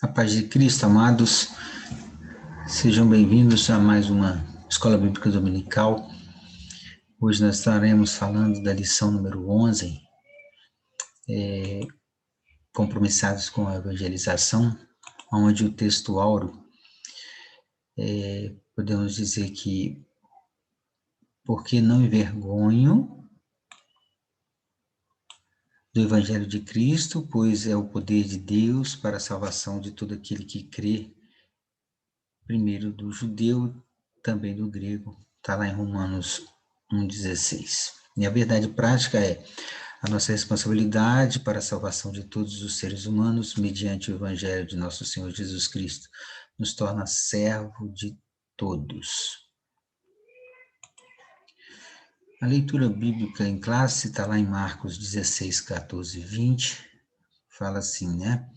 A paz de Cristo, amados, sejam bem-vindos a mais uma Escola Bíblica Dominical. Hoje nós estaremos falando da lição número 11, compromissados com a evangelização, onde o texto áureo, podemos dizer que, porque não envergonho do Evangelho de Cristo, pois é o poder de Deus para a salvação de todo aquele que crê, primeiro do judeu, também do grego, está lá em Romanos 1,16. E a verdade prática é a nossa responsabilidade para a salvação de todos os seres humanos, mediante o Evangelho de nosso Senhor Jesus Cristo, nos torna servo de todos. A leitura bíblica em classe está lá em Marcos 16, 14 e 20, fala assim, né?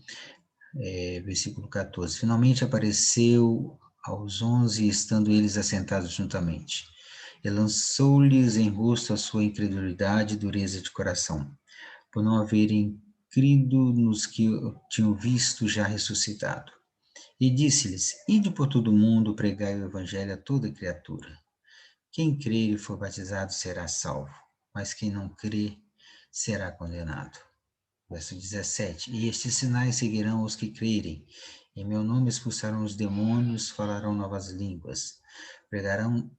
Versículo 14. Finalmente apareceu aos 11, estando eles assentados juntamente. E lançou-lhes em rosto a sua incredulidade e dureza de coração, por não haverem crido nos que o tinham visto já ressuscitado. E disse-lhes: Ide por todo o mundo, pregai o evangelho a toda criatura. Quem crer e for batizado será salvo, mas quem não crer será condenado. Verso 17. E estes sinais seguirão os que crerem. Em meu nome expulsarão os demônios, falarão novas línguas, pregarão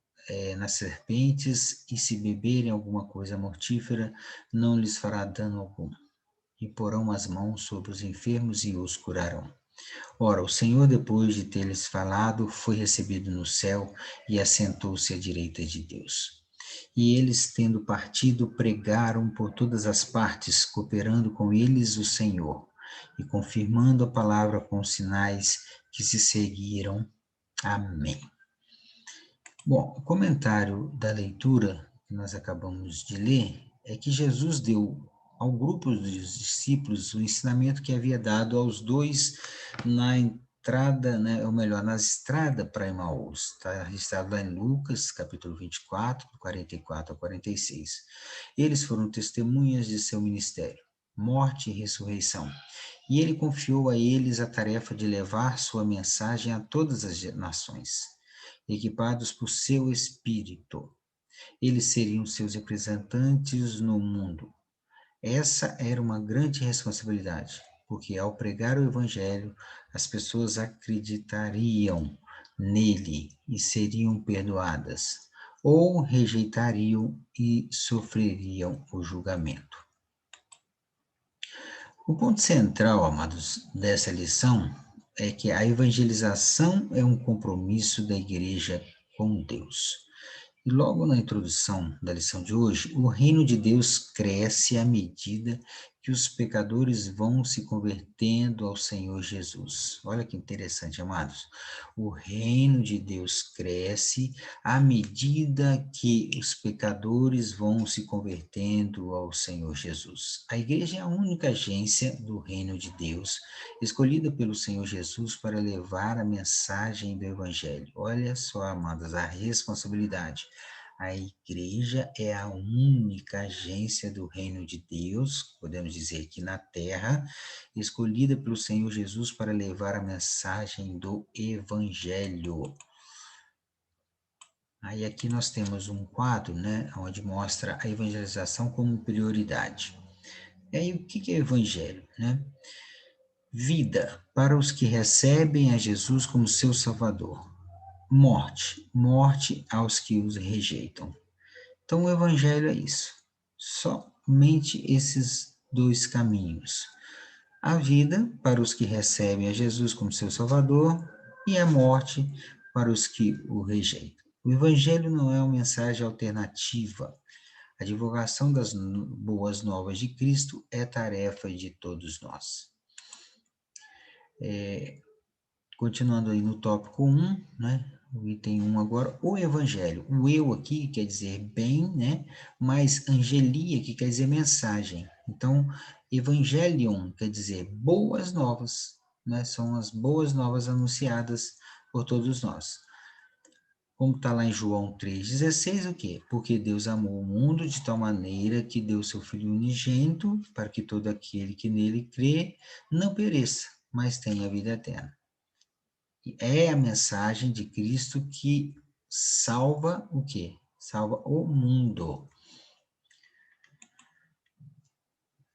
nas serpentes, e se beberem alguma coisa mortífera, não lhes fará dano algum. E porão as mãos sobre os enfermos e os curarão. Ora, o Senhor, depois de ter-lhes falado, foi recebido no céu e assentou-se à direita de Deus. E eles, tendo partido, pregaram por todas as partes, cooperando com eles o Senhor, e confirmando a palavra com os sinais que se seguiram. Amém. Bom, o comentário da leitura que nós acabamos de ler é que Jesus deu ao grupo dos discípulos o ensinamento que havia dado aos dois na entrada, né, ou melhor, na estrada para Emaús. Está registrado lá em Lucas, capítulo 24, 44 a 46. Eles foram testemunhas de seu ministério, morte e ressurreição. E ele confiou a eles a tarefa de levar sua mensagem a todas as nações, equipados por seu Espírito. Eles seriam seus representantes no mundo. Essa era uma grande responsabilidade, porque ao pregar o Evangelho, as pessoas acreditariam nele e seriam perdoadas, ou rejeitariam e sofreriam o julgamento. O ponto central, amados, dessa lição é que a evangelização é um compromisso da igreja com Deus. E logo na introdução da lição de hoje, o reino de Deus cresce à medida que os pecadores vão se convertendo ao Senhor Jesus. Olha que interessante, amados. O reino de Deus cresce à medida que os pecadores vão se convertendo ao Senhor Jesus. A igreja é a única agência do reino de Deus, escolhida pelo Senhor Jesus para levar a mensagem do Evangelho. Olha só, amados, a responsabilidade. A igreja é a única agência do reino de Deus, podemos dizer aqui na terra, escolhida pelo Senhor Jesus para levar a mensagem do Evangelho. Aí aqui nós temos um quadro, né, onde mostra a evangelização como prioridade. E aí o que é Evangelho, né? Vida para os que recebem a Jesus como seu Salvador. Morte aos que os rejeitam. Então, o Evangelho é isso. Somente esses dois caminhos. A vida para os que recebem a Jesus como seu Salvador e a morte para os que o rejeitam. O Evangelho não é uma mensagem alternativa. A divulgação das boas novas de Cristo é tarefa de todos nós. Continuando aí no tópico 1, né? O item 1 agora, o evangelho. O eu aqui quer dizer bem, né? Mas angelia, que quer dizer mensagem. Então, evangelion quer dizer boas novas, né? São as boas novas anunciadas por todos nós. Como está lá em João 3,16, o quê? Porque Deus amou o mundo de tal maneira que deu seu Filho unigênito para que todo aquele que nele crê não pereça, mas têm a vida eterna. E é a mensagem de Cristo que salva o quê? Salva o mundo.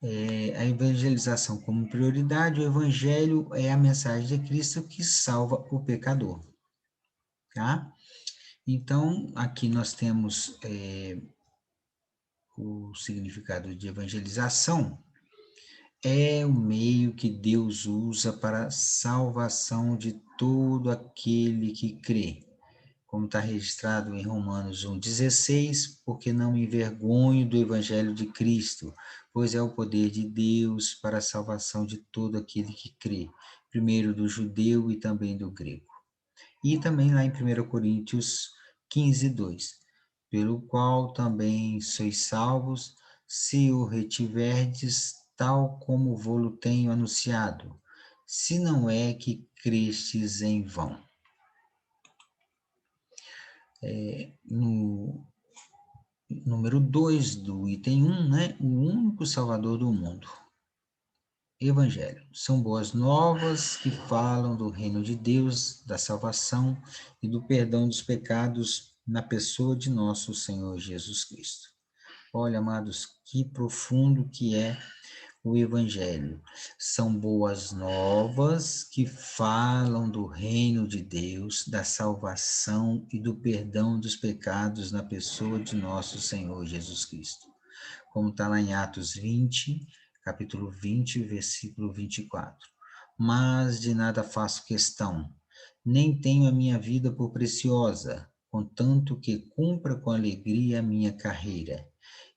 A evangelização como prioridade, o evangelho é a mensagem de Cristo que salva o pecador, tá? Então, aqui nós temos o significado de evangelização, é o meio que Deus usa para a salvação de todo aquele que crê, como está registrado em Romanos 1,16, porque não me envergonho do Evangelho de Cristo, pois é o poder de Deus para a salvação de todo aquele que crê, primeiro do judeu e também do grego. E também lá em 1 Coríntios 15:2, pelo qual também sois salvos, se o retiverdes, tal como vô-lo tenho anunciado, se não é que crestes em vão. No número 2 do item 1, né? O único Salvador do mundo. Evangelho. São boas novas que falam do reino de Deus, da salvação e do perdão dos pecados na pessoa de nosso Senhor Jesus Cristo. Olha, amados, que profundo que é o Evangelho. São boas novas que falam do reino de Deus, da salvação e do perdão dos pecados na pessoa de nosso Senhor Jesus Cristo. Como está lá em Atos 20, capítulo 20, versículo 24. Mas de nada faço questão, nem tenho a minha vida por preciosa, contanto que cumpra com alegria a minha carreira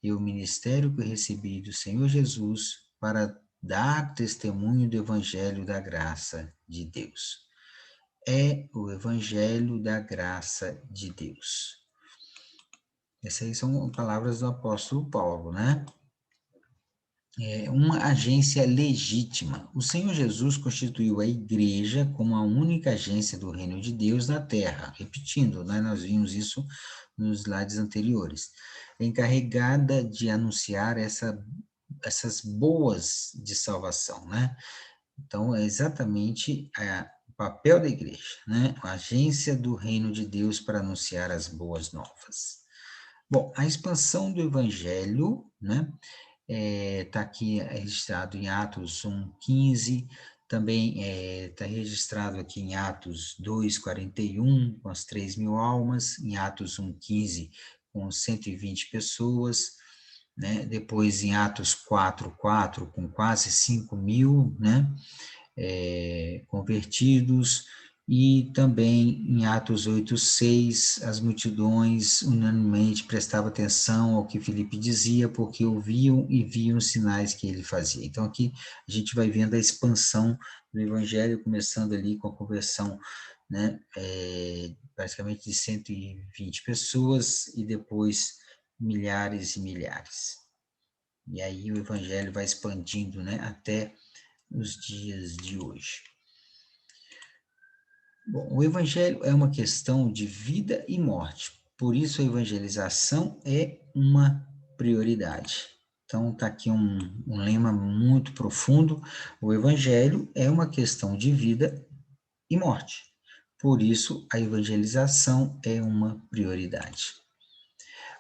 e o ministério que recebi do Senhor Jesus para dar testemunho do Evangelho da graça de Deus. É o Evangelho da graça de Deus. Essas aí são palavras do apóstolo Paulo, né? Uma agência legítima. O Senhor Jesus constituiu a igreja como a única agência do reino de Deus na terra. Repetindo, né? Nós vimos isso nos slides anteriores. Encarregada de anunciar essas boas de salvação, né? Então, é exatamente o papel da igreja, né? A agência do reino de Deus para anunciar as boas novas. Bom, a expansão do evangelho, né? Está aqui registrado em Atos 1:15, também está registrado aqui em Atos 2:41, com as 3.000 almas, em Atos 1:15, com 120 pessoas, né? Depois em Atos 4:4, com quase 5.000, né? Convertidos, e também em Atos 8:6, as multidões unanimemente prestavam atenção ao que Filipe dizia, porque ouviam e viam os sinais que ele fazia. Então aqui a gente vai vendo a expansão do evangelho, começando ali com a conversão, né, praticamente de 120 pessoas, e depois milhares e milhares. E aí o evangelho vai expandindo, né, até os dias de hoje. Bom, o evangelho é uma questão de vida e morte, por isso a evangelização é uma prioridade. Então, está aqui um lema muito profundo: o evangelho é uma questão de vida e morte, por isso a evangelização é uma prioridade.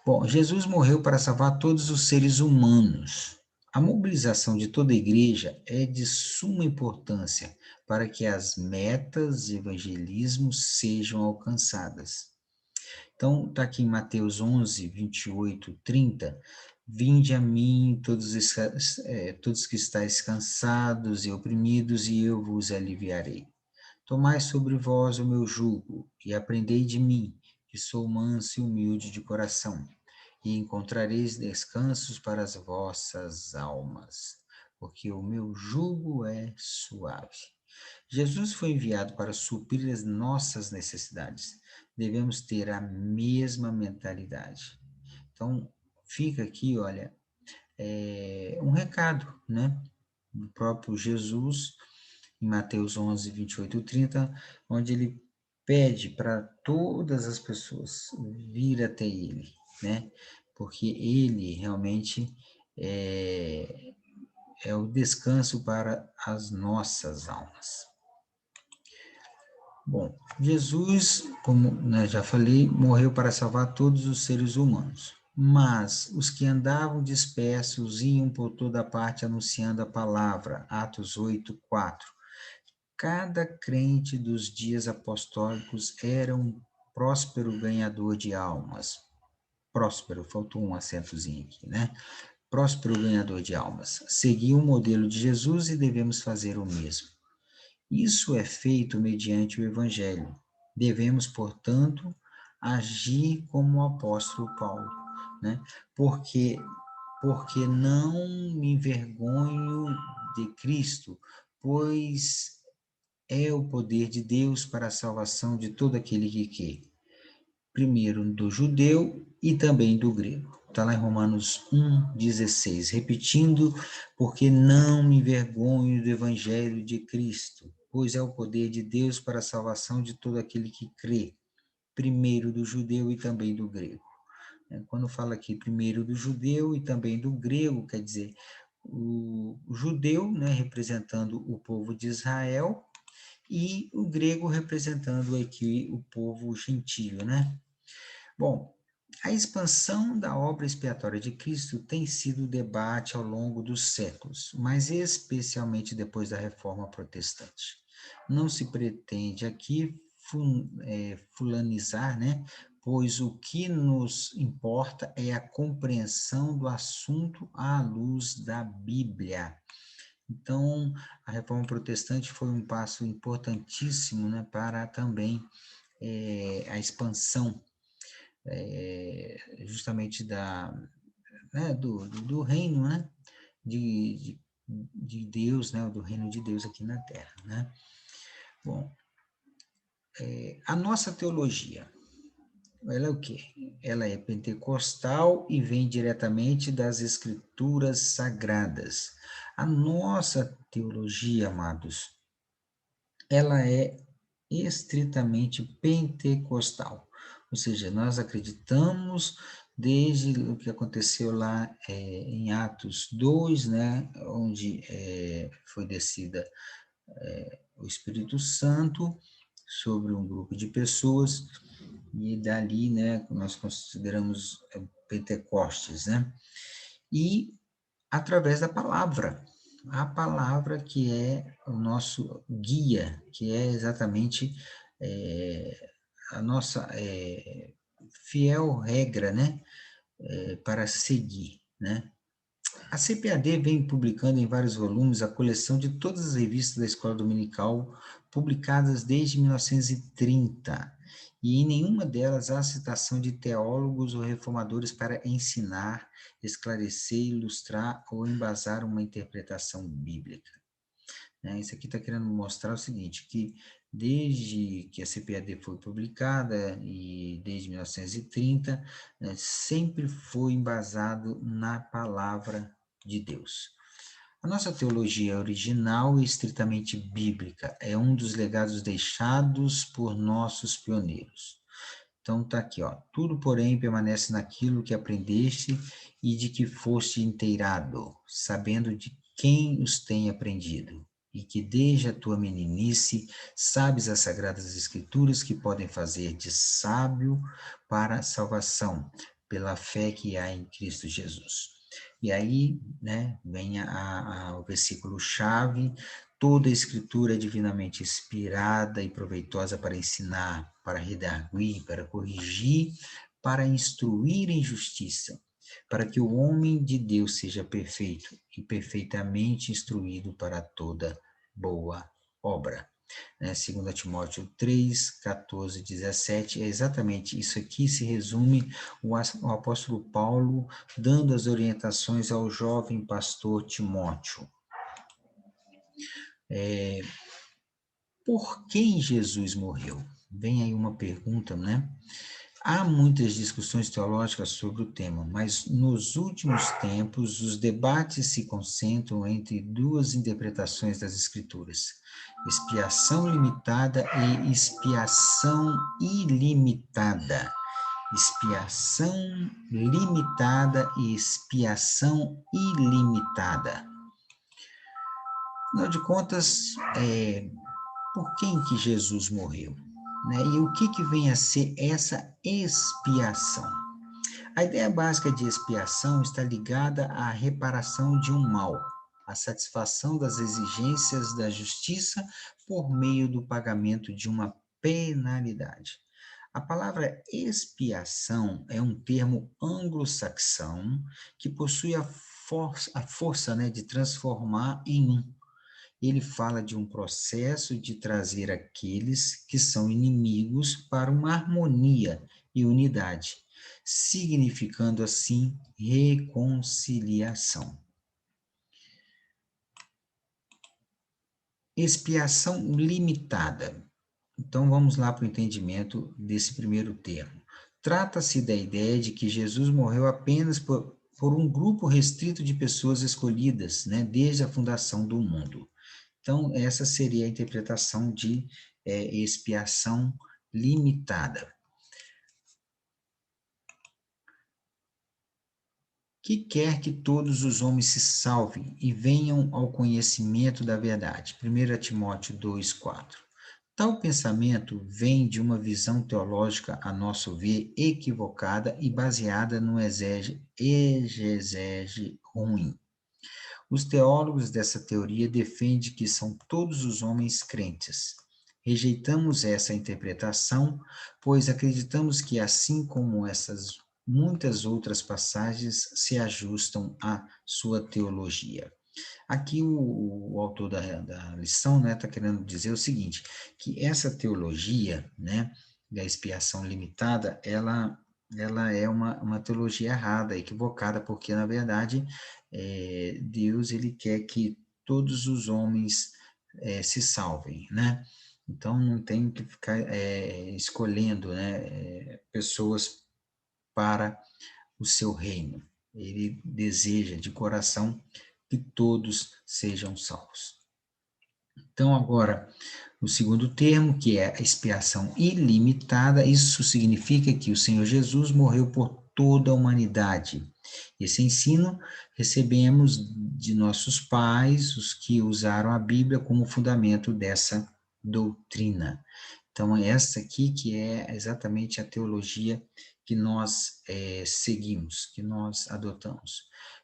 Bom, Jesus morreu para salvar todos os seres humanos. A mobilização de toda a igreja é de suma importância para que as metas de evangelismo sejam alcançadas. Então, está aqui em Mateus 11, 28, 30. Vinde a mim, todos que estáis cansados e oprimidos, e eu vos aliviarei. Tomai sobre vós o meu jugo, e aprendei de mim, que sou manso e humilde de coração, e encontrareis descansos para as vossas almas, porque o meu jugo é suave. Jesus foi enviado para suprir as nossas necessidades. Devemos ter a mesma mentalidade. Então, fica aqui, olha, um recado, né, do próprio Jesus, em Mateus 11, 28 e 30, onde ele pede para todas as pessoas vir até ele, né? Porque ele realmente é é o descanso para as nossas almas. Bom, Jesus, como né, já falei, morreu para salvar todos os seres humanos. Mas os que andavam dispersos iam por toda parte anunciando a palavra. Atos 8:4. Cada crente dos dias apostólicos era um próspero ganhador de almas. Próspero, faltou um acentozinho aqui, né? Próspero ganhador de almas. Seguia o modelo de Jesus e devemos fazer o mesmo. Isso é feito mediante o Evangelho. Devemos, portanto, agir como o apóstolo Paulo, né? Porque não me envergonho de Cristo, pois é o poder de Deus para a salvação de todo aquele que quer. Primeiro do judeu e também do grego. Está lá em Romanos 1:16, repetindo, porque não me envergonho do evangelho de Cristo, pois é o poder de Deus para a salvação de todo aquele que crê, primeiro do judeu e também do grego. Quando fala aqui primeiro do judeu e também do grego, quer dizer, o judeu, né, representando o povo de Israel, e o grego representando aqui o povo gentio, né? Bom, a expansão da obra expiatória de Cristo tem sido debate ao longo dos séculos, mas especialmente depois da Reforma Protestante. Não se pretende aqui fulanizar, né? Pois o que nos importa é a compreensão do assunto à luz da Bíblia. Então, a Reforma Protestante foi um passo importantíssimo, né, para também a expansão justamente do reino, né, de Deus, né, do reino de Deus aqui na Terra, né. Bom, a nossa teologia, ela é o quê? Ela é pentecostal e vem diretamente das Escrituras Sagradas. A nossa teologia, amados, ela é estritamente pentecostal, ou seja, nós acreditamos desde o que aconteceu lá em Atos 2, né, onde foi descida o Espírito Santo sobre um grupo de pessoas, e dali, né, nós consideramos Pentecostes, né, e através da palavra, a palavra que é o nosso guia, que é exatamente a nossa fiel regra, né, para seguir, né. A CPAD vem publicando em vários volumes a coleção de todas as revistas da Escola Dominical, publicadas desde 1930, e em nenhuma delas há citação de teólogos ou reformadores para ensinar, esclarecer, ilustrar ou embasar uma interpretação bíblica. Isso aqui está querendo mostrar o seguinte, que desde que a CPAD foi publicada, e desde 1930, sempre foi embasado na palavra de Deus. A nossa teologia original e estritamente bíblica é um dos legados deixados por nossos pioneiros. Então está aqui, ó, tudo porém permanece naquilo que aprendeste e de que foste inteirado, sabendo de quem os tem aprendido, e que desde a tua meninice sabes as sagradas escrituras que podem fazer de sábio para a salvação, pela fé que há em Cristo Jesus. E aí, né, vem o versículo-chave: toda a escritura é divinamente inspirada e proveitosa para ensinar, para redarguir, para corrigir, para instruir em justiça, para que o homem de Deus seja perfeito e perfeitamente instruído para toda boa obra. 2 Timóteo 3, 14, 17, é exatamente isso aqui, se resume o apóstolo Paulo dando as orientações ao jovem pastor Timóteo. Por quem Jesus morreu? Vem aí uma pergunta, né? Há muitas discussões teológicas sobre o tema, mas nos últimos tempos os debates se concentram entre duas interpretações das Escrituras: expiação limitada e expiação ilimitada. Expiação limitada e expiação ilimitada. Afinal de contas, por quem que Jesus morreu? Né? E o que vem a ser essa expiação? A ideia básica de expiação está ligada à reparação de um mal, à satisfação das exigências da justiça por meio do pagamento de uma penalidade. A palavra expiação é um termo anglo-saxão que possui a força, né, de transformar em um. Ele fala de um processo de trazer aqueles que são inimigos para uma harmonia e unidade, significando assim reconciliação. Expiação limitada. Então vamos lá para o entendimento desse primeiro termo. Trata-se da ideia de que Jesus morreu apenas por um grupo restrito de pessoas escolhidas, né, desde a fundação do mundo. Então, essa seria a interpretação de expiação limitada. Que quer que todos os homens se salvem e venham ao conhecimento da verdade. 1 Timóteo 2,4. Tal pensamento vem de uma visão teológica, a nosso ver, equivocada e baseada no exegese ruim. Os teólogos dessa teoria defendem que são todos os homens crentes. Rejeitamos essa interpretação, pois acreditamos que, assim como essas muitas outras passagens, se ajustam à sua teologia. Aqui o autor da lição, né, está querendo dizer o seguinte, que essa teologia, né, da expiação limitada, ela é uma teologia errada, equivocada, porque, na verdade, Deus, ele quer que todos os homens se salvem, né? Então, não tem que ficar escolhendo, né, pessoas para o seu reino. Ele deseja de coração que todos sejam salvos. Então, agora, o segundo termo, que é a expiação ilimitada, isso significa que o Senhor Jesus morreu por toda a humanidade. Esse ensino recebemos de nossos pais, os que usaram a Bíblia como fundamento dessa doutrina. Então, é essa aqui que é exatamente a teologia que nós seguimos, que nós adotamos,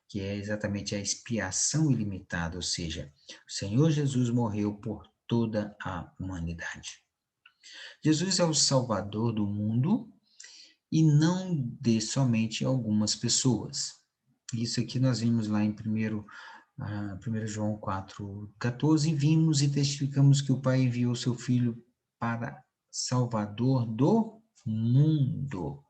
que é exatamente a expiação ilimitada, ou seja, o Senhor Jesus morreu por toda a humanidade. Jesus é o Salvador do mundo e não de somente algumas pessoas. Isso aqui nós vimos lá em 1 João 4,14, vimos e testificamos que o Pai enviou seu Filho para Salvador do mundo.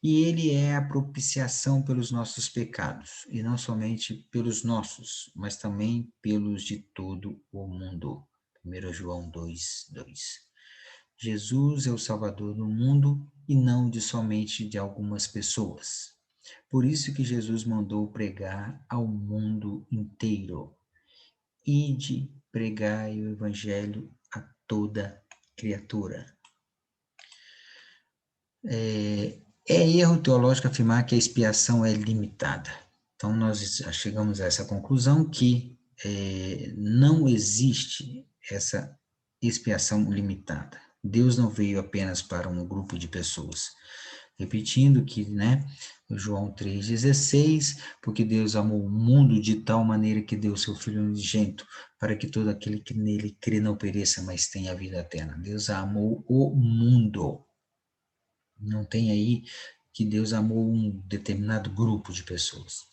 E ele é a propiciação pelos nossos pecados, e não somente pelos nossos, mas também pelos de todo o mundo. 1 João 2,2. Jesus é o Salvador do mundo e não de somente de algumas pessoas. Por isso que Jesus mandou pregar ao mundo inteiro. Ide, pregai o Evangelho a toda criatura. É erro teológico afirmar que a expiação é limitada. Então, nós chegamos a essa conclusão que não existe essa expiação limitada. Deus não veio apenas para um grupo de pessoas. Repetindo que, né, João 3,16, porque Deus amou o mundo de tal maneira que deu seu Filho unigênito, para que todo aquele que nele crê não pereça, mas tenha a vida eterna. Deus amou o mundo. Não tem aí que Deus amou um determinado grupo de pessoas.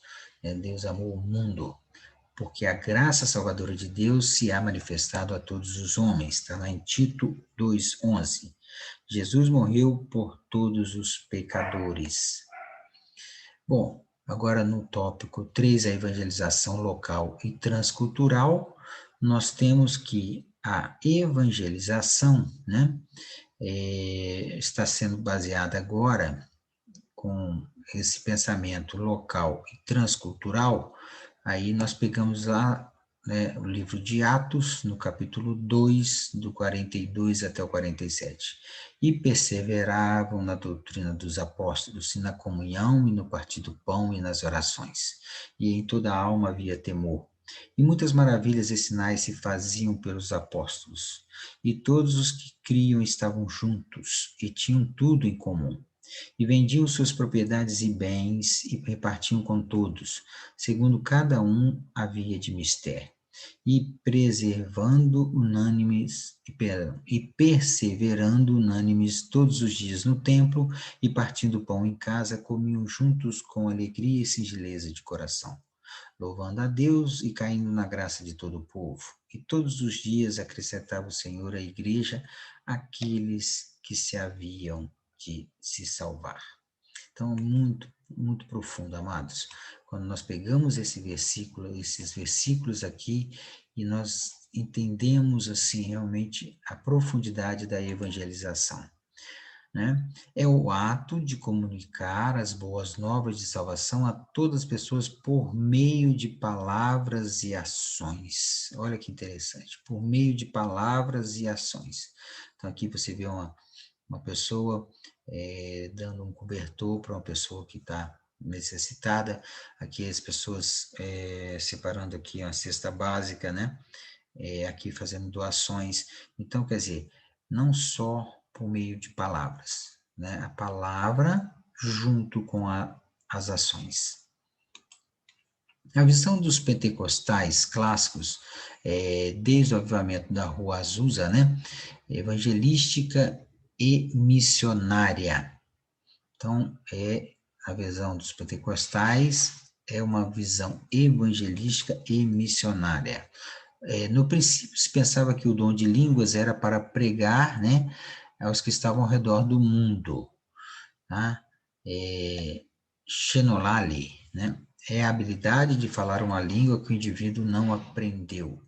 Deus amou o mundo, porque a graça salvadora de Deus se há manifestado a todos os homens. Está lá em Tito 2,11. Jesus morreu por todos os pecadores. Bom, agora no tópico 3, a evangelização local e transcultural, nós temos que a evangelização, né, está sendo baseada agora com esse pensamento local e transcultural. Aí nós pegamos lá, né, o livro de Atos, no capítulo 2, do 42 até o 47. E perseveravam na doutrina dos apóstolos, e na comunhão, e no partir do pão, e nas orações. E em toda a alma havia temor. E muitas maravilhas e sinais se faziam pelos apóstolos, e todos os que criam estavam juntos e tinham tudo em comum. E vendiam suas propriedades e bens e repartiam com todos, segundo cada um havia de mister. E preservando unânimes, e perseverando unânimes todos os dias no templo, e partindo pão em casa, comiam juntos com alegria e singeleza de coração, louvando a Deus e caindo na graça de todo o povo. E todos os dias acrescentava o Senhor à igreja aqueles que se haviam de se salvar. Então, muito, muito profundo, amados. Quando nós pegamos esses versículos aqui, e nós entendemos, assim, realmente a profundidade da evangelização, né? É o ato de comunicar as boas novas de salvação a todas as pessoas por meio de palavras e ações. Olha que interessante, por meio de palavras e ações. Então, aqui você vê uma pessoa dando um cobertor para uma pessoa que está necessitada, aqui as pessoas separando aqui a cesta básica, né? Aqui fazendo doações. Então, quer dizer, não só por meio de palavras, né? A palavra junto com as ações. A visão dos pentecostais clássicos, desde o avivamento da Rua Azusa, né? Evangelística e missionária. Então, a visão dos pentecostais é uma visão evangelística e missionária. No princípio, se pensava que o dom de línguas era para pregar, né, aos que estavam ao redor do mundo. Tá? Xenolali, né, é a habilidade de falar uma língua que o indivíduo não aprendeu.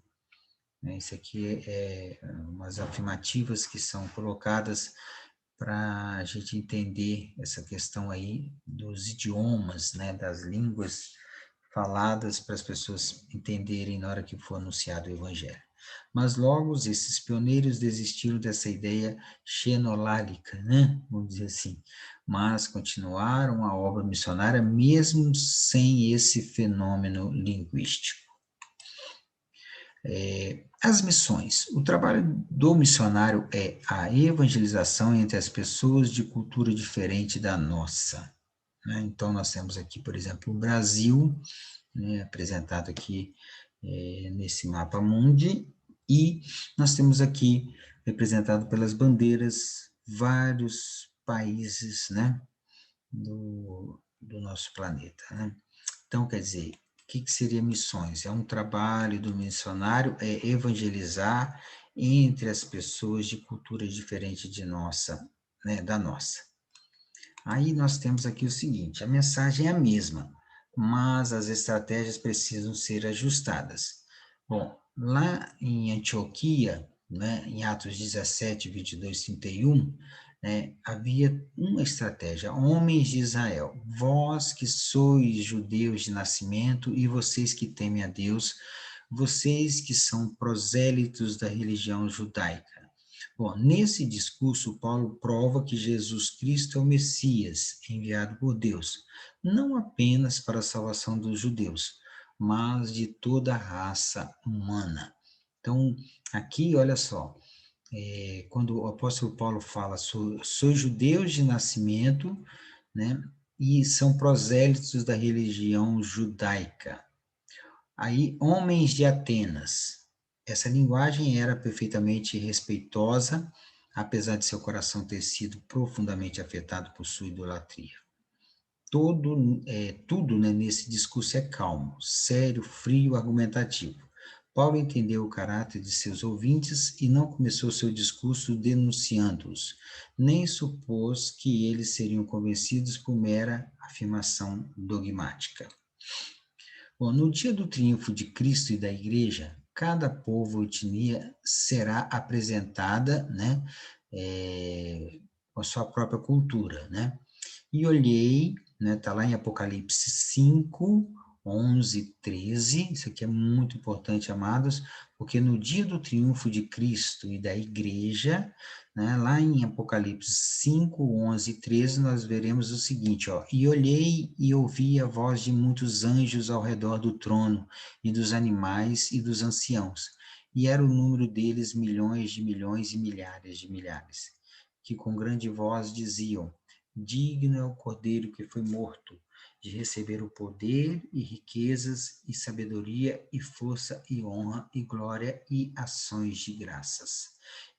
Isso aqui é umas afirmativas que são colocadas para a gente entender essa questão aí dos idiomas, né, das línguas faladas para as pessoas entenderem na hora que for anunciado o evangelho. Mas logo esses pioneiros desistiram dessa ideia xenolálica, né, vamos dizer assim, mas continuaram a obra missionária mesmo sem esse fenômeno linguístico. As missões. O trabalho do missionário é a evangelização entre as pessoas de cultura diferente da nossa. Né? Então, nós temos aqui, por exemplo, o Brasil, né, apresentado aqui nesse mapa mundi, e nós temos aqui, representado pelas bandeiras, vários países, né, do nosso planeta. Né? Então, quer dizer, o que seria missões? É um trabalho do missionário, é evangelizar entre as pessoas de cultura diferente de nossa, né, da nossa. Aí nós temos aqui o seguinte, a mensagem é a mesma, mas as estratégias precisam ser ajustadas. Bom, lá em Antioquia, né, em Atos 17, 22, 31, né, havia uma estratégia. Homens de Israel, vós que sois judeus de nascimento e vocês que temem a Deus, vocês que são prosélitos da religião judaica. Bom, nesse discurso, Paulo prova que Jesus Cristo é o Messias, enviado por Deus, não apenas para a salvação dos judeus, mas de toda a raça humana. Então, aqui, olha só, quando o apóstolo Paulo fala, sou judeus de nascimento, né, e são prosélitos da religião judaica. Aí, homens de Atenas. Essa linguagem era perfeitamente respeitosa, apesar de seu coração ter sido profundamente afetado por sua idolatria. Tudo, né, nesse discurso é calmo, sério, frio, argumentativo. Paulo entendeu o caráter de seus ouvintes e não começou seu discurso denunciando-os, nem supôs que eles seriam convencidos por mera afirmação dogmática. Bom, no dia do triunfo de Cristo e da Igreja, cada povo ou etnia será apresentada, né, com a sua própria cultura, né? E olhei, né, está lá em Apocalipse 5, 11, 13, isso aqui é muito importante, amados, porque no dia do triunfo de Cristo e da igreja, né, lá em Apocalipse 5, 11 e 13, nós veremos o seguinte, ó, e olhei e ouvi a voz de muitos anjos ao redor do trono, e dos animais e dos anciãos, e era o número deles milhões de milhões e milhares de milhares, que com grande voz diziam, digno é o Cordeiro que foi morto, de receber o poder e riquezas e sabedoria e força e honra e glória e ações de graças.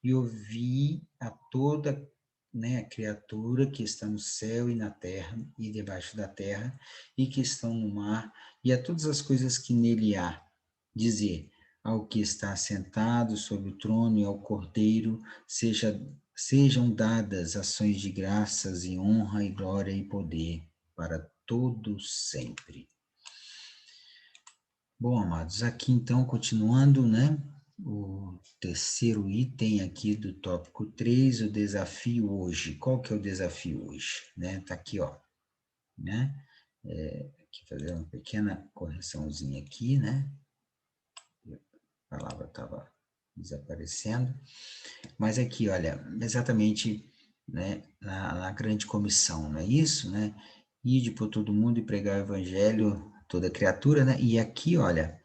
E ouvi a toda, né, a criatura que está no céu e na terra e debaixo da terra e que estão no mar e a todas as coisas que nele há, dizer ao que está sentado sobre o trono e ao Cordeiro, sejam dadas ações de graças e honra e glória e poder para todos sempre. Bom, amados, aqui então, continuando, né, o terceiro item aqui do tópico 3, o desafio hoje. Qual que é o desafio hoje? Né? Tá aqui, ó, né, aqui fazer uma pequena correçãozinha aqui, né, a palavra estava desaparecendo, mas aqui, olha, exatamente, né, na grande comissão, não é isso, né, ide por todo mundo e pregar o evangelho a toda criatura, né, e aqui, olha,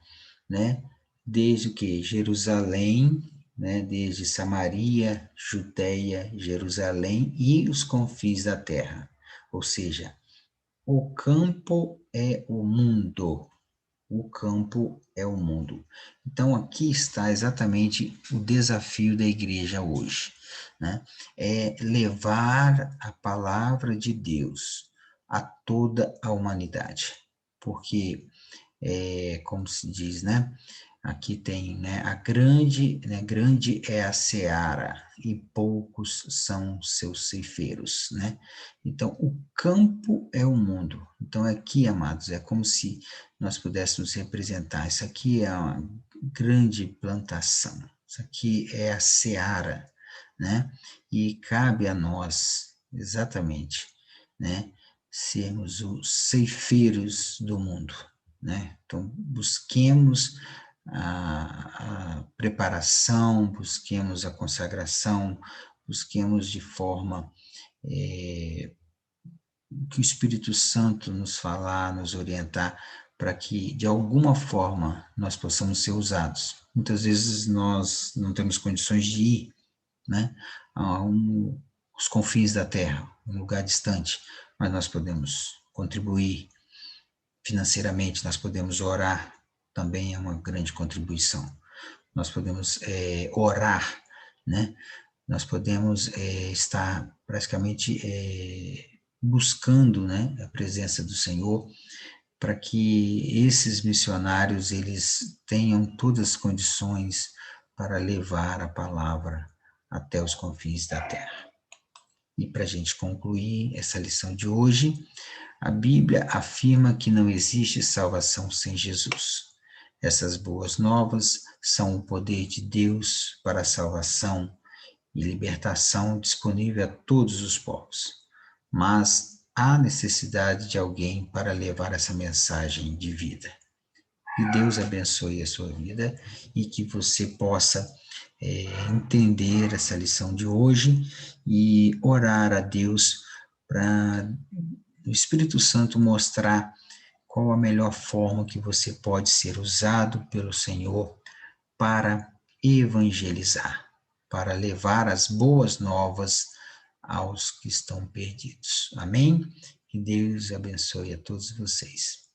né, desde o que? Jerusalém, né, desde Samaria, Judeia, Jerusalém e os confins da terra, ou seja, o campo é o mundo, o campo é o mundo. Então, aqui está exatamente o desafio da igreja hoje, né? É levar a palavra de Deus a toda a humanidade. Porque, como se diz, né? Aqui tem, né, grande é a seara e poucos são seus ceifeiros, né? Então, o campo é o mundo. Então, aqui, amados, é como se nós pudéssemos representar, isso aqui é uma grande plantação, isso aqui é a seara, né? E cabe a nós, exatamente, né, sermos os ceifeiros do mundo, né? Então, busquemos a preparação, busquemos a consagração, busquemos de forma que o Espírito Santo nos falar, nos orientar, para que, de alguma forma, nós possamos ser usados. Muitas vezes nós não temos condições de ir, né, aos confins da terra, um lugar distante, mas nós podemos contribuir financeiramente, nós podemos orar, também é uma grande contribuição. Nós podemos orar, né? Nós podemos estar praticamente buscando, né, a presença do Senhor, para que esses missionários eles tenham todas as condições para levar a palavra até os confins da terra. E para a gente concluir essa lição de hoje, a Bíblia afirma que não existe salvação sem Jesus. Essas boas novas são o poder de Deus para a salvação e libertação disponível a todos os povos. Mas há necessidade de alguém para levar essa mensagem de vida. Que Deus abençoe a sua vida e que você possa entender essa lição de hoje e orar a Deus para o Espírito Santo mostrar qual a melhor forma que você pode ser usado pelo Senhor para evangelizar, para levar as boas novas aos que estão perdidos. Amém? Que Deus abençoe a todos vocês.